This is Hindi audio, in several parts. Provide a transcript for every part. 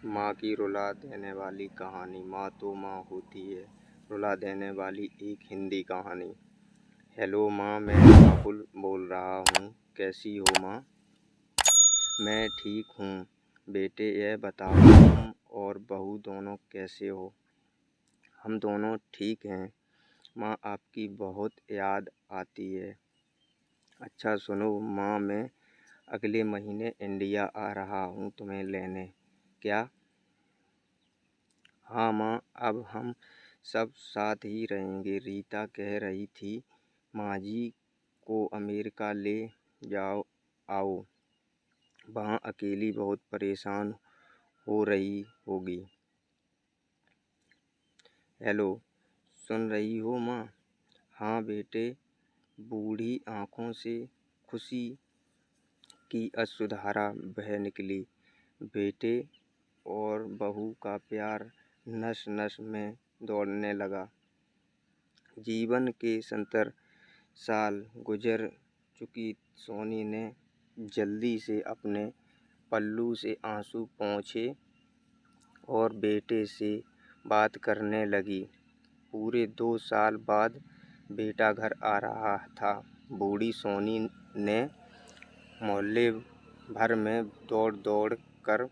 माँ की रुला देने वाली कहानी। माँ तो माँ होती है, रुला देने वाली एक हिंदी कहानी। हेलो माँ, मैं राहुल बोल रहा हूँ। कैसी हो माँ? मैं ठीक हूँ बेटे। यह बताओ, तुम और बहू दोनों कैसे हो? हम दोनों ठीक हैं माँ, आपकी बहुत याद आती है। अच्छा सुनो माँ, मैं अगले महीने इंडिया आ रहा हूँ तुम्हें लेने। क्या? हाँ माँ, अब हम सब साथ ही रहेंगे। रीता कह रही थी माँ जी को अमेरिका ले जाओ आओ, वहाँ अकेली बहुत परेशान हो रही होगी। हेलो, सुन रही हो माँ? हाँ बेटे। बूढ़ी आँखों से खुशी की अश्रुधारा बह निकली। बेटे और बहू का प्यार नस नस में दौड़ने लगा। जीवन के 70 साल गुजर चुकी सोनी ने जल्दी से अपने पल्लू से आंसू पोंछे और बेटे से बात करने लगी। पूरे 2 साल बाद बेटा घर आ रहा था। बूढ़ी सोनी ने मोहल्ले भर में दौड़ दौड़ कर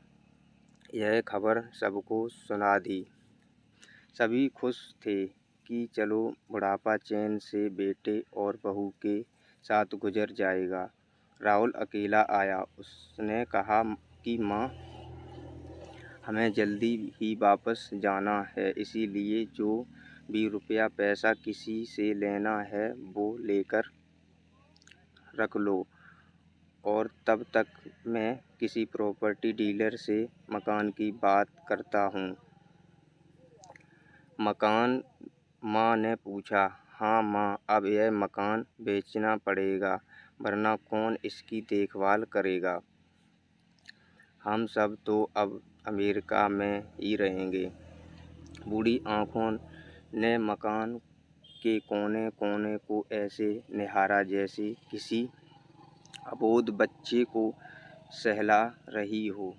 यह खबर सबको सुना दी। सभी खुश थे कि चलो बुढ़ापा चैन से बेटे और बहू के साथ गुजर जाएगा। राहुल अकेला आया। उसने कहा कि माँ, हमें जल्दी ही वापस जाना है, इसीलिए जो भी रुपया पैसा किसी से लेना है वो लेकर रख लो, और तब तक मैं किसी प्रॉपर्टी डीलर से मकान की बात करता हूँ। मकान? माँ ने पूछा। हाँ माँ, अब यह मकान बेचना पड़ेगा, वरना कौन इसकी देखभाल करेगा। हम सब तो अब अमेरिका में ही रहेंगे। बूढ़ी आँखों ने मकान के कोने कोने को ऐसे निहारा जैसे किसी अबोध बच्चे को सहला रही हो।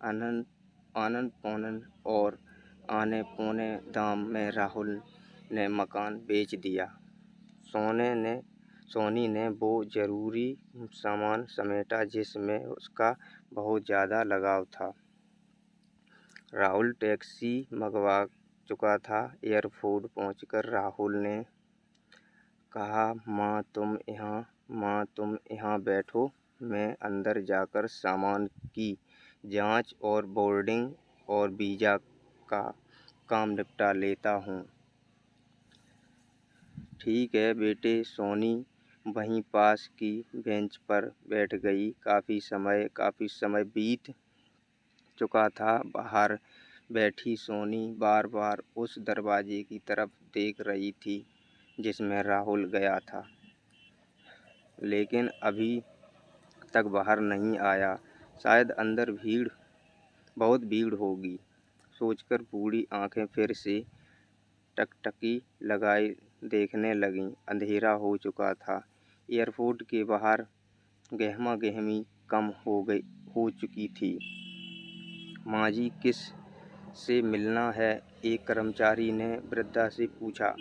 आनन फानन और आने पौने दाम में राहुल ने मकान बेच दिया। सोनी ने वो ज़रूरी सामान समेटा जिसमें उसका बहुत ज़्यादा लगाव था। राहुल टैक्सी मंगवा चुका था। एयरपोर्ट पहुंचकर राहुल ने कहा, माँ तुम यहाँ बैठो, मैं अंदर जाकर सामान की जांच और बोर्डिंग और वीज़ा का काम निपटा लेता हूँ। ठीक है बेटे। सोनी वहीं पास की बेंच पर बैठ गई। काफ़ी समय बीत चुका था। बाहर बैठी सोनी बार बार उस दरवाजे की तरफ देख रही थी जिसमें राहुल गया था, लेकिन अभी तक बाहर नहीं आया। शायद अंदर बहुत भीड़ होगी, सोचकर बूढ़ी आंखें फिर से टकटकी लगाए देखने लगीं। अंधेरा हो चुका था। एयरपोर्ट के बाहर गहमा गहमी कम हो चुकी थी। माँ जी, किस से मिलना है? एक कर्मचारी ने वृद्धा से पूछा।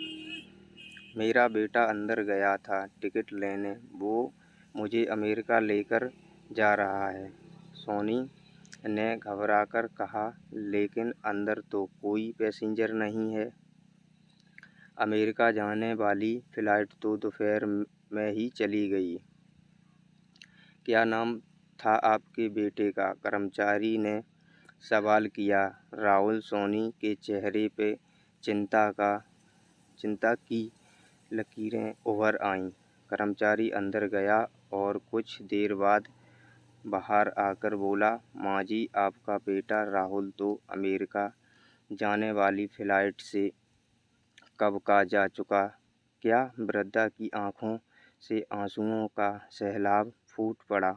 मेरा बेटा अंदर गया था टिकट लेने, वो मुझे अमेरिका लेकर जा रहा है, सोनी ने घबराकर कहा। लेकिन अंदर तो कोई पैसेंजर नहीं है। अमेरिका जाने वाली फ़्लाइट तो दोपहर में ही चली गई। क्या नाम था आपके बेटे का? कर्मचारी ने सवाल किया। राहुल। सोनी के चेहरे पे चिंता की लकीरें उभर आईं। कर्मचारी अंदर गया और कुछ देर बाद बाहर आकर बोला, माँ जी, आपका बेटा राहुल तो अमेरिका जाने वाली फ़्लाइट से कब का जा चुका। क्या? वृद्धा की आंखों से आंसुओं का सैलाब फूट पड़ा।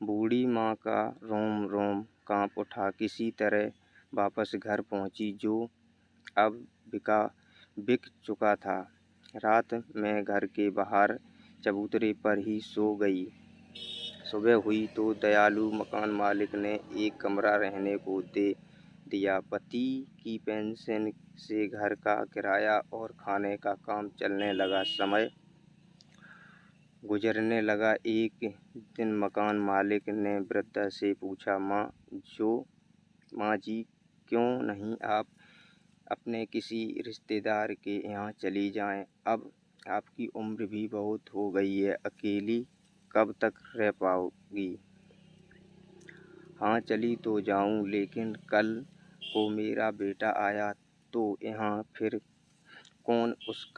बूढ़ी माँ का रोम रोम कांप उठा। किसी तरह वापस घर पहुंची, जो अब बिक चुका था। रात में घर के बाहर चबूतरे पर ही सो गई। सुबह हुई तो दयालु मकान मालिक ने एक कमरा रहने को दे दिया। पति की पेंशन से घर का किराया और खाने का काम चलने लगा। समय गुजरने लगा। एक दिन मकान मालिक ने वृद्धा से पूछा, माँ जी, क्यों नहीं आप अपने किसी रिश्तेदार के यहाँ चली जाएं? अब आपकी उम्र भी बहुत हो गई है, अकेली कब तक रह पाओगी? हाँ, चली तो जाऊँ, लेकिन कल को मेरा बेटा आया तो यहाँ फिर कौन उसका